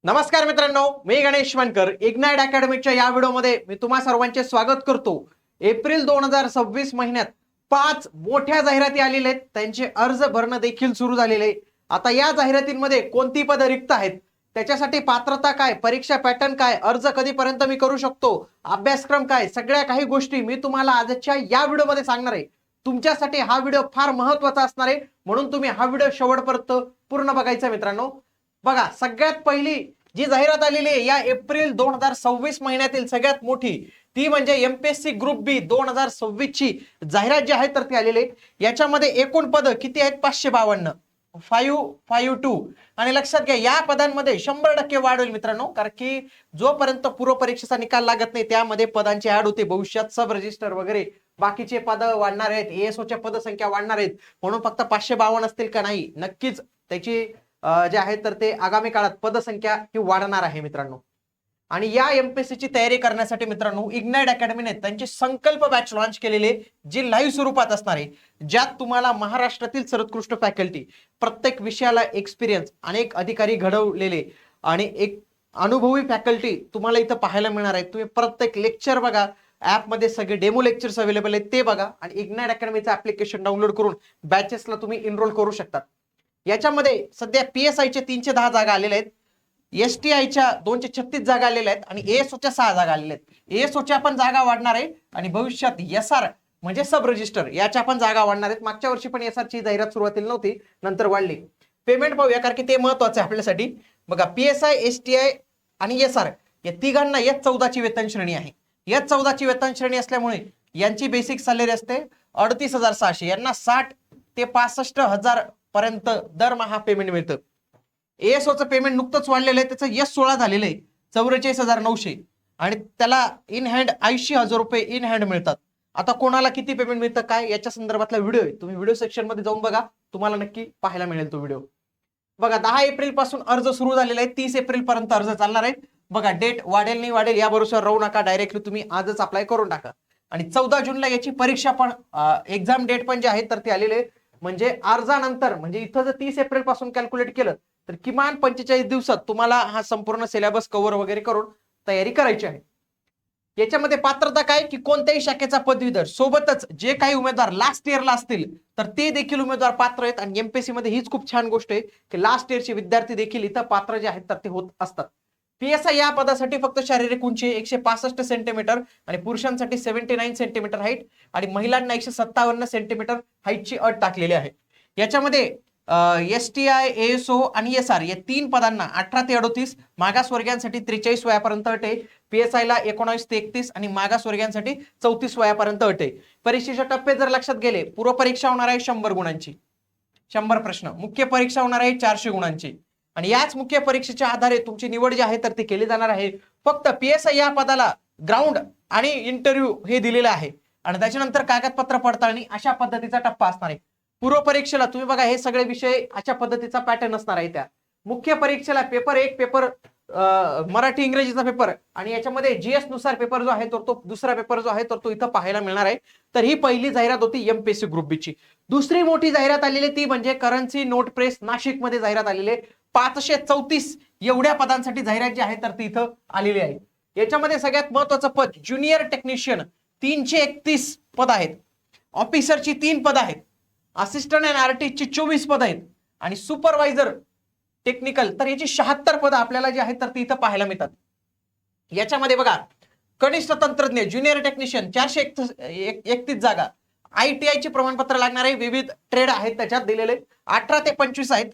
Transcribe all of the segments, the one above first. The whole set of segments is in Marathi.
नमस्कार मित्रांनो, मी गणेश वनकर इग्नाइट अकॅडमीच्या या व्हिडिओमध्ये मी तुम्हा सर्वांचे स्वागत करतो। एप्रिल 2026 महिन्यात 5 मोठ्या जाहिराती आलेल्या आहेत, त्यांचे अर्ज भरणं देखील सुरू झालेले आहे। आता या जाहिरातींमध्ये कोणती पदे रिक्त आहेत, त्याच्यासाठी पात्रता काय, परीक्षा पॅटर्न काय, अर्ज कधीपर्यंत मी करू शकतो, अभ्यासक्रम काय, सगळ्या काही गोष्टी मी तुम्हाला आजच्या या व्हिडिओमध्ये सांगणार आहे। तुमच्यासाठी हा व्हिडिओ फार महत्त्वाचा असणार आहे, म्हणून तुम्ही हा व्हिडिओ शेवटपर्यंत पूर्ण बघायचा मित्रांनो। बघा, सगळ्यात पहिली जी जाहिरात आलेली आहे या एप्रिल 2026 महिन्यातील सगळ्यात मोठी ती म्हणजे एमपीएससी ग्रुप बी 2026 ची जाहिरात जी आहे तर ती आलेली आहे। याच्यामध्ये एकूण पद किती आहेत? 552 आणि लक्षात घ्या या पदांमध्ये 100% वाढ होईल मित्रांनो, कारण की जोपर्यंत पूर्व परीक्षेचा निकाल लागत नाही त्यामध्ये पदांची ऍड होते। भविष्यात सब रजिस्टर वगैरे बाकीचे पद वाढणार आहेत, एएसओच्या पदसंख्या वाढणार आहेत, म्हणून फक्त 552 असतील का? नाही, नक्कीच त्याची जे आहे तर ते आगामी काळात पदसंख्या ही वाढणार आहे मित्रांनो। आणि या एमपीएससी ची तयारी करण्यासाठी मित्रांनो इग्नाइट अकॅडमीने त्यांची संकल्प बॅच लॉन्च केलेली आहे, जी लाईव्ह स्वरूपात असणार आहे, ज्यात तुम्हाला महाराष्ट्रातील सर्वोत्कृष्ट फॅकल्टी, प्रत्येक विषयाला एक्सपिरियन्स, अनेक अधिकारी घडवलेले आणि एक अनुभवी फॅकल्टी तुम्हाला इथं पाहायला मिळणार आहे। तुम्ही प्रत्येक लेक्चर बघा, ऍप मध्ये सगळे डेमो लेक्चर्स अवेलेबल आहेत ते बघा, आणि इग्नाइट अकॅडमीचं ऍप्लिकेशन डाउनलोड करून बॅचेसला तुम्ही एनरोल करू शकता। याच्यामध्ये सध्या पीएसआयचे 310 जागा आलेल्या आहेत, एसटीआयच्या 236 जागा आलेल्या आहेत आणि एएसओच्या 6 जागा आलेल्या आहेत। एएसओच्या पण जागा वाढणार आहे आणि भविष्यात एसआर म्हणजे सब रजिस्टर याच्या पण जागा वाढणार आहेत। मागच्या वर्षी पण एसआरची जाहिरात सुरुवातीला नव्हती, नंतर वाढली। पेमेंट पाहूया, कारण की ते महत्त्वाचं आहे आपल्यासाठी। बघा, पीएसआय, एसटीआय आणि एसआर या तिघांना H14 ची वेतन श्रेणी आहे। H14 ची वेतन श्रेणी असल्यामुळे यांची बेसिक सॅलरी असते 38,600, यांना 60 ते 65,000 पर्यंत दरमहा पेमेंट मिळतं। एएसओचं पेमेंट नुकतंच वाढलेलं आहे, त्याचं S16 झालेलं आहे 44,900 आणि त्याला इन हँड 80,000 रुपये इन हँड मिळतात। आता कोणाला किती पेमेंट मिळतं काय याच्या संदर्भातला व्हिडिओ आहे, तुम्ही व्हिडिओ सेक्शन मध्ये जाऊन बघा, तुम्हाला नक्की पाहायला मिळेल तो व्हिडिओ। बघा, 10 एप्रिल पासून अर्ज सुरू झालेले आहेत, 30 एप्रिल पर्यंत अर्ज चालणार आहेत। बघा, डेट वाढेल नाही वाढेल या भरोश्यावर राहू नका, डायरेक्टली तुम्ही आजच अप्लाय करून टाका। आणि 14 जूनला याची परीक्षा पण एक्झाम डेट पण जे आहे तर ती आलेली आहे, म्हणजे अर्जानंतर, म्हणजे इथं जर 30 एप्रिल पासून कॅल्क्युलेट केलं तर किमान 45 दिवसात तुम्हाला हा संपूर्ण सिलेबस कव्हर वगैरे करून तयारी करायची आहे। याच्यामध्ये पात्रता काय की कोणत्याही शाखेचा पदवीधर, सोबतच जे काही उमेदवार लास्ट इयरला असतील तर ते देखील उमेदवार पात्र आहेत। आणि एमपीएससी मध्ये हीच खूप छान गोष्ट आहे की लास्ट इयरचे विद्यार्थी देखील इथं पात्र जे आहेत तर ते होत असतात। पीएसआय या पदासाठी फक्त शारीरिक उंची 165 सेंटीमीटर आणि पुरुषांसाठी 79 सेंटीमीटर हाईट आणि महिलांना 157 सेंटीमीटर हाईटची अट टाकलेली आहे। याच्यामध्ये एसटीआय, एएसओ आणि एसआर या 3 पदांना 18 ते 38, मागासवर्गीयांसाठी 43 वयापर्यंत अट आहे। पीएसआयला 19 ते 31 आणि मागासवर्गीयांसाठी 34 वयापर्यंत अट आहे। परीक्षेचे टप्पे जर लक्षात गेले, पूर्व परीक्षा होणार आहे 100 गुणांची, 100 प्रश्न, मुख्य परीक्षा होणार आहे 400 गुणांची आणि याच मुख्य परीक्षेच्या आधारे तुमची निवड जी आहे तर ती केली जाणार आहे। फक्त पीएसआय या पदाला ग्राउंड आणि इंटरव्ह्यू हे दिलेलं आहे आणि त्याच्यानंतर कागदपत्र पडताळणी अशा पद्धतीचा टप्पा असणार आहे। पूर्व परीक्षेला तुम्ही बघा हे सगळे विषय अशा पद्धतीचा पॅटर्न असणार आहे। त्या मुख्य परीक्षेला पेपर 1, पेपर मराठी इंग्रजीचा पेपर आणि याच्यामध्ये जीएस नुसार पेपर जो आहे तो दुसरा पेपर जो आहे तो इथं पाहायला मिळणार आहे। तर ही पहिली जाहिरात होती एमपीएससी ग्रुप बी ची। दुसरी मोठी जाहिरात आलेली ती म्हणजे करन्सी नोट प्रेस नाशिक मध्ये जाहिरात आलेली आहे। 534 एवढ्या पदांसाठी जाहिरात जी आहे तर ती इथं आलेली आहे। याच्यामध्ये सगळ्यात महत्त्वाचं पद ज्युनियर टेक्निशियन 331 पद आहेत, ऑफिसरची 3 पद आहेत, असिस्टंट अँड आर्टिस्टची 24 पद आहेत आणि सुपरवायझर टेक्निकल तर याची 76 पद आपल्याला जी आहेत तर ती इथं पाहायला मिळतात। याच्यामध्ये बघा, कनिष्ठ तंत्रज्ञ ज्युनियर टेक्निशियन 431 जागा, आयटीआय चे प्रमाणपत्र लागणार आहे, विविध ट्रेड आहेत त्याच्यात दिलेले, 18 ते 25 आहेत,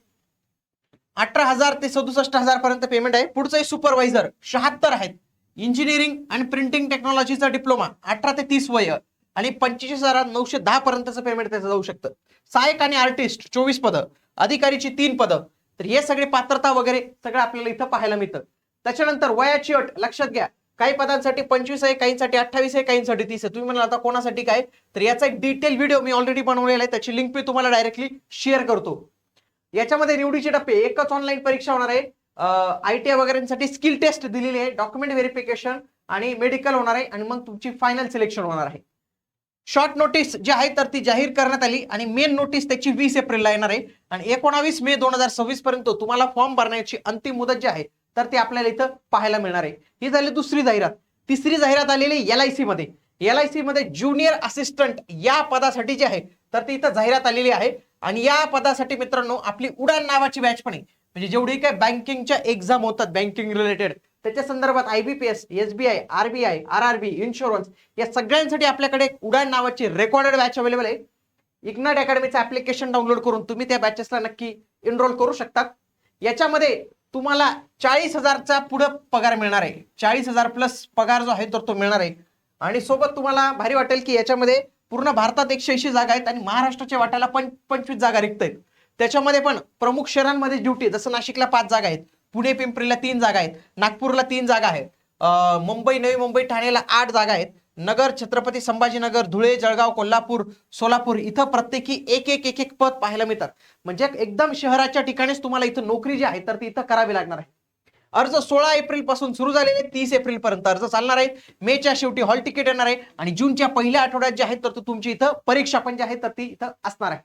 18,000 ते 67,000 पर्यंत पेमेंट आहे। पुढचं सुपरवायझर 76 आहेत, इंजिनिअरिंग आणि प्रिंटिंग टेक्नॉलॉजीचा डिप्लोमा 18 ते 30 वय आणि 25,910 पर्यंतचं पेमेंट त्याचं जाऊ शकतं। सहाय्यक आणि आर्टिस्ट 24 पदं, अधिकारीची 3 पदं, तर हे सगळे पात्रता वगैरे सगळं आपल्याला इथं पाहायला मिळतं। त्याच्यानंतर वयाची अट लक्षात घ्या, काही पदांसाठी 25 आहे, काहींसाठी 28 आहे, काहींसाठी 30 आहे। तुम्ही म्हणाल आता कोणासाठी काय, तर याचा एक डिटेल व्हिडिओ मी ऑलरेडी बनवलेला आहे, त्याची लिंक मी तुम्हाला डायरेक्टली शेअर करतो। याच्यामध्ये निवडीचे टप्पे, एकच ऑनलाईन परीक्षा होणार आहे, आयटीआय वगैरेसाठी स्किल टेस्ट दिलेली आहे, डॉक्युमेंट व्हेरिफिकेशन आणि मेडिकल होणार आहे आणि मग तुमची फायनल सिलेक्शन होणार आहे। शॉर्ट नोटीस जी आहे तर ती जाहीर करण्यात आली आणि मेन नोटीस त्याची 20 एप्रिलला येणार आहे आणि 19 मे 2026 पर्यंत तुम्हाला फॉर्म भरण्याची अंतिम मुदत जी आहे तर ते आपल्याला इथं पाहायला मिळणार आहे. ही झाली दुसरी जाहिरात. तिसरी जाहिरात आलेली LIC मध्ये. LIC मध्ये ज्युनियर असिस्टंट या पदासाठी जे आहे तर ती इथं जाहिरात आलेली आहे. आणि या पदासाठी मित्रांनो आपली उडान नावाची बॅच पण आहे. म्हणजे जेवढी काय बँकिंगच्या एक्झाम होतात बँकिंग रिलेटेड त्याच्या संदर्भात IBPS, SBI, RBI, RRB, insurance या सगळ्यांसाठी आपल्याकडे उडान नावाची रेकॉर्डेड बॅच अवेलेबल आहे. इग्नाइट अकॅडमीचं ऍप्लिकेशन डाउनलोड करून तुम्ही त्या बॅचेसला नक्की एनरोल करू शकता. याच्यामध्ये तुम्हाला 40,000चा पुढे पगार मिळणार आहे. 40,000 प्लस पगार जो आहे तर तो मिळणार आहे. आणि सोबत तुम्हाला भारी वाटेल की याच्यामध्ये पूर्ण भारतात 180 जागा आहेत आणि महाराष्ट्राच्या वाट्याला 25 जागा रिक्त आहेत. त्याच्यामध्ये पण प्रमुख शहरांमध्ये ड्युटी, जसं नाशिकला 5 जागा आहेत, पुणे पिंपरीला 3 जागा आहेत, नागपूरला 3 जागा आहेत, मुंबई, नवी मुंबई, ठाणेला 8 जागा आहेत, नगर, छत्रपती संभाजीनगर, धुळे, जळगाव, कोल्हापूर, सोलापूर इथं प्रत्येकी एक पद पाहायला मिळतात. म्हणजे एकदम शहराच्या ठिकाणीच तुम्हाला इथं नोकरी जी आहे तर ती इथं करावी लागणार आहे. अर्ज 16 एप्रिल पासून सुरू झालेले 30 एप्रिल पर्यंत अर्ज चालणार आहे. मेच्या शेवटी हॉल तिकीट येणार आहे आणि जूनच्या पहिल्या आठवड्यात जे आहे तर तुमची इथं परीक्षा पण जी आहे तर ती इथं असणार आहे.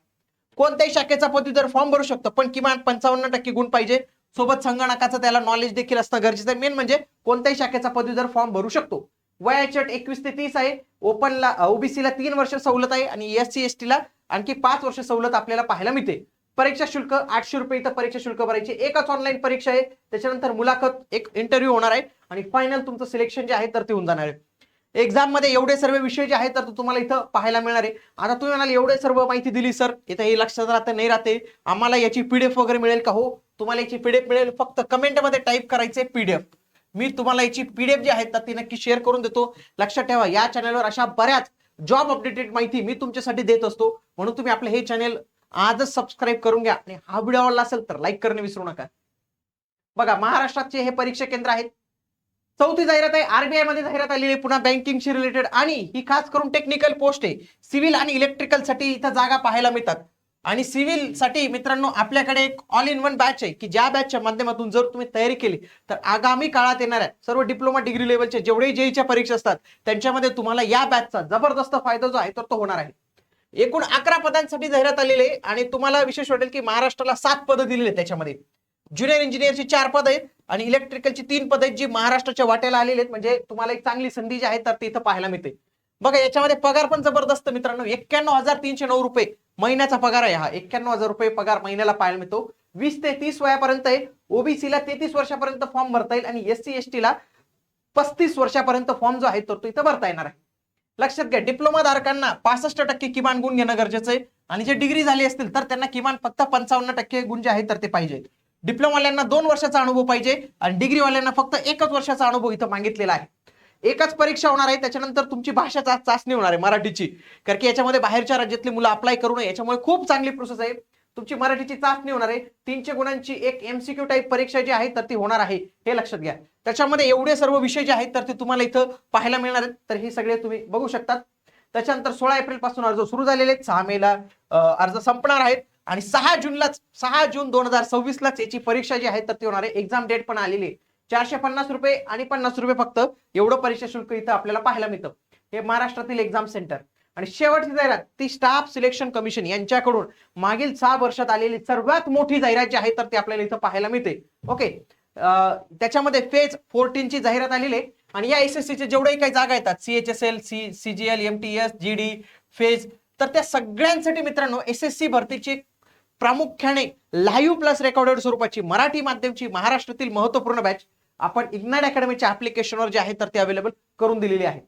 कोणत्याही शाखेचा पदवीधर फॉर्म भरू शकतो, पण किमान 55% गुण पाहिजे. सोबत संगणकाचं त्याला नॉलेज देखील असणं गरजेचं आहे. मेन म्हणजे कोणत्याही शाखेचा पदवीधर फॉर्म भरू शकतो. वयाची अट 21 ते 30 आहे. ओपनला ओबीसीला 3 वर्ष सवलत आहे आणि SC ST ला आणखी 5 वर्ष सवलत आपल्याला पाहायला मिळते. परीक्षा शुल्क 800 रुपये इथं परीक्षा शुल्क भरायची. एकच ऑनलाईन परीक्षा आहे. त्याच्यानंतर मुलाखत, एक इंटरव्ह्यू होणार आहे आणि फायनल तुमचं सिलेक्शन जे आहे तर ते होऊन जाणार आहे. एक्झाम मध्ये एवढे सर्व विषय जे आहेत तर तुम्हाला इथं पाहायला मिळणार आहे. आता तुम्ही म्हणाल एवढे सर्व माहिती दिली सर, इथं हे लक्षात राहते नाही राहते, आम्हाला याची PDF वगैरे मिळेल का? हो, तुम्हाला याची PDF मिळेल. फक्त कमेंटमध्ये टाईप करायचे PDF. मी तुम्हाला याची PDF जी आहे तर ती नक्की शेअर करून देतो. लक्षात ठेवा, या चॅनलवर अशा बऱ्याच जॉब अपडेटेड माहिती मी तुमच्यासाठी देत असतो. म्हणून तुम्ही आपलं हे चॅनल आजच सबस्क्राईब करून घ्या आणि हा व्हिडिओ आवडला असेल तर लाईक करणे विसरू नका. बघा, महाराष्ट्राचे हे परीक्षा केंद्र आहेत. चौथी जाहिरात आहे. RBI मध्ये जाहिरात आलेली आहे पुन्हा बँकिंगशी रिलेटेड आणि ही खास करून टेक्निकल पोस्ट आहे. सिव्हिल आणि इलेक्ट्रिकल साठी इथं जागा पाहायला मिळतात. आणि सिव्हिल साठी मित्रांनो आपल्याकडे एक ऑल इन वन बॅच आहे की ज्या बॅचच्या माध्यमातून जर तुम्ही तयारी केली तर आगामी काळात येणाऱ्या सर्व डिप्लोमा डिग्री लेवलचे जेवढे जेईच्या परीक्षा असतात त्यांच्यामध्ये तुम्हाला या बॅचचा जबरदस्त फायदा जो आहे तर तो होणार आहे. एकूण 11 पदांसाठी जाहिरात आलेली आहे आणि तुम्हाला विशेष वाटेल की महाराष्ट्राला 7 पदं दिलेली आहेत. त्याच्यामध्ये ज्युनियर इंजिनियरची 4 पद आहेत आणि इलेक्ट्रिकलची 3 पद आहेत जी महाराष्ट्राच्या वाट्याला आलेली आहेत. म्हणजे तुम्हाला एक चांगली संधी जी आहे तर ती इथं पाहायला मिळते. बघा, याच्यामध्ये पगार पण जबरदस्त मित्रांनो. 91,309 रुपये महिन्याचा पगार आहे. हा 91,000 रुपये पगार महिन्याला पाहायला मिळतो. 20 ते 30 वयापर्यंत आहे. ओबीसीला 33 वर्षापर्यंत फॉर्म भरता येईल आणि SC ST ला 35 वर्षापर्यंत फॉर्म जो आहे तो इथं भरता येणार आहे. लक्षात घ्या, डिप्लोमा धारकांना 65% किमान गुण घेणं गरजेचं आहे आणि जे डिग्री झाली असतील तर त्यांना किमान फक्त 55% गुण जे आहे तर ते पाहिजे. डिप्लोमावाल्यांना 2 वर्षाचा अनुभव पाहिजे आणि डिग्रीवाल्यांना फक्त 1 वर्षाचा अनुभव इथं मागितलेला आहे. एकच परीक्षा होणार आहे. त्याच्यानंतर तुमची भाषा चाचणी होणार आहे मराठीची, कारण की याच्यामध्ये बाहेरच्या राज्यातली मुलं अप्लाय करू नये याच्यामुळे खूप चांगली प्रोसेस आहे. तुमची मराठीची चाचणी होणार आहे. 300 गुणांची एक MCQ टाईप परीक्षा जी आहे तर ती होणार आहे, हे लक्षात घ्या. त्याच्यामध्ये एवढे सर्व विषय जे आहेत तर ते तुम्हाला इथं पाहायला मिळणार आहेत. तर हे सगळे तुम्ही बघू शकतात. त्याच्यानंतर 16 एप्रिल पासून अर्ज सुरू झालेले आहेत. 6 मेला अर्ज संपणार आहेत आणि 6 जून 2026 लाच याची परीक्षा जी आहे तर ती होणार आहे. एक्झाम डेट पण आलेली आहे. 450 रुपये आणि 50 रुपये फक्त एवढं परीक्षा शुल्क इथं आपल्याला पाहायला मिळतं. हे महाराष्ट्रातील एक्झाम सेंटर. आणि शेवटची जाहिरात ती स्टाफ सिलेक्शन कमिशन यांच्याकडून मागील 6 वर्षात आलेली सर्वात मोठी जाहिरात जी आहे तर ती आपल्याला इथं पाहायला मिळते. ओके, त्याच्यामध्ये फेज 14 ची जाहिरात आलेली आहे आणि या SSC चे जेवढेही काही जागा येतात CHSL, CGL, MTS, GD phase, तर त्या सगळ्यांसाठी मित्रांनो SSC भरतीची प्रामुख्याने लाईव्ह प्लस रेकॉर्डेड स्वरूपाची मराठी माध्यमची महाराष्ट्रातील महत्वपूर्ण बॅच आपण इग्नाइट अकॅडमीच्या ऍप्लिकेशनवर जे आहे तर ते अवेलेबल करून दिलेली आहे.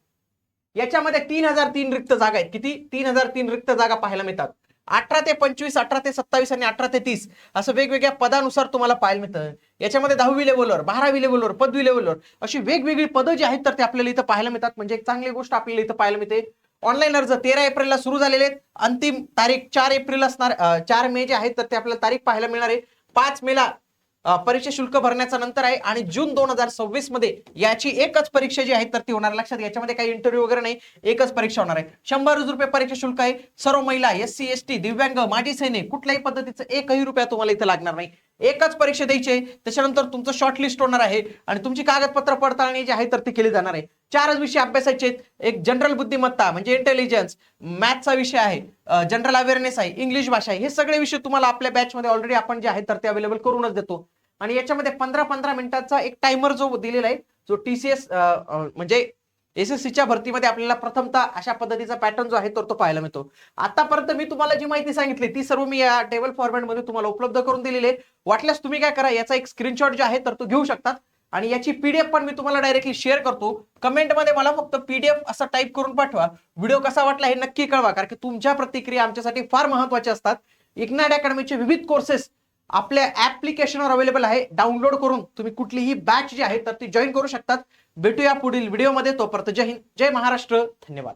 याच्यामध्ये 3003 रिक्त जागा आहेत. किती? 3003 रिक्त जागा पाहायला मिळतात. 18 ते 25, 18 ते 27 आणि 18 ते 30 असं वेगवेगळ्या पदानुसार तुम्हाला पाहायला मिळतं. याच्यामध्ये 10वी लेवलवर, 12वी लेवलवर, पदवी लेवलवर अशी वेगवेगळी पदं जी आहेत तर ते आपल्याला इथं पाहायला मिळतात. म्हणजे एक चांगली गोष्ट आपल्याला इथं पाहायला मिळते. ऑनलाईन अर्ज 13 एप्रिलला सुरू झालेले आहेत. अंतिम तारीख 4 एप्रिल असणार. 4 मे जे आहेत तर ते आपल्याला तारीख पाहायला मिळणार आहे. 5 मेला परीक्षा शुल्क भरण्याचा नंतर आहे आणि जून 2026 मध्ये याची एकच परीक्षा जी आहे तर ती होणार. लक्षात घ्या, याच्यामध्ये काही इंटरव्ह्यू वगैरे नाही, एकच परीक्षा होणार आहे. 100 रुपये परीक्षा शुल्क आहे. सर्व महिला, SC ST, दिव्यांग, माजी सैनिक कुठल्याही पद्धतीचं 1ही रुपया तुम्हाला इथं लागणार नाही. एकच परीक्षा द्यायची आहे. त्याच्यानंतर तुमचं शॉर्टलिस्ट होणार आहे आणि तुमची कागदपत्र पडताळणी जी आहे तर ती केली जाणार आहे. 4च विषय अभ्यासायचे आहेत. एक जनरल बुद्धिमत्ता म्हणजे इंटेलिजन्स, मॅथचा विषय आहे, जनरल अवेअरनेस आहे, इंग्लिश भाषा आहे. हे सगळे विषय तुम्हाला आपल्या बॅच मध्ये ऑलरेडी आपण जे आहे तर ते अवेलेबल करूनच देतो. आणि याच्यामध्ये 15-15 मिनिटांचा एक टायमर जो दिलेला आहे, जो TCS म्हणजे SSCच्या भरतीमध्ये आपल्याला प्रथमतः अशा पद्धतीचा पॅटर्न जो आहे तो पाहायला मिळतो. आतापर्यंत मी तुम्हाला जी माहिती सांगितली ती सर्व मी या टेबल फॉर्मॅटमध्ये तुम्हाला उपलब्ध करून दिलेली आहे. वाटल्यास तुम्ही काय करा, याचा एक स्क्रीनशॉट जो आहे तर तो घेऊ शकतात आणि याची PDF पण मी तुम्हाला डायरेक्टली शेअर करतो. कमेंटमध्ये मला फक्त PDF असं टाईप करून पाठवा. व्हिडिओ कसा वाटला हे नक्की कळवा, कारण की तुमच्या प्रतिक्रिया आमच्यासाठी फार महत्त्वाच्या असतात. इग्नाइट अकॅडमीचे विविध कोर्सेस आपल्या ऍप्लिकेशनवर अवेलेबल आहे. डाउनलोड करून तुम्ही कुठलीही बॅच जी आहे तर ती जॉईन करू शकतात. भेटूया पुढील व्हिडिओमध्ये. तोपर्यंत जय हिंद, जय महाराष्ट्र, धन्यवाद.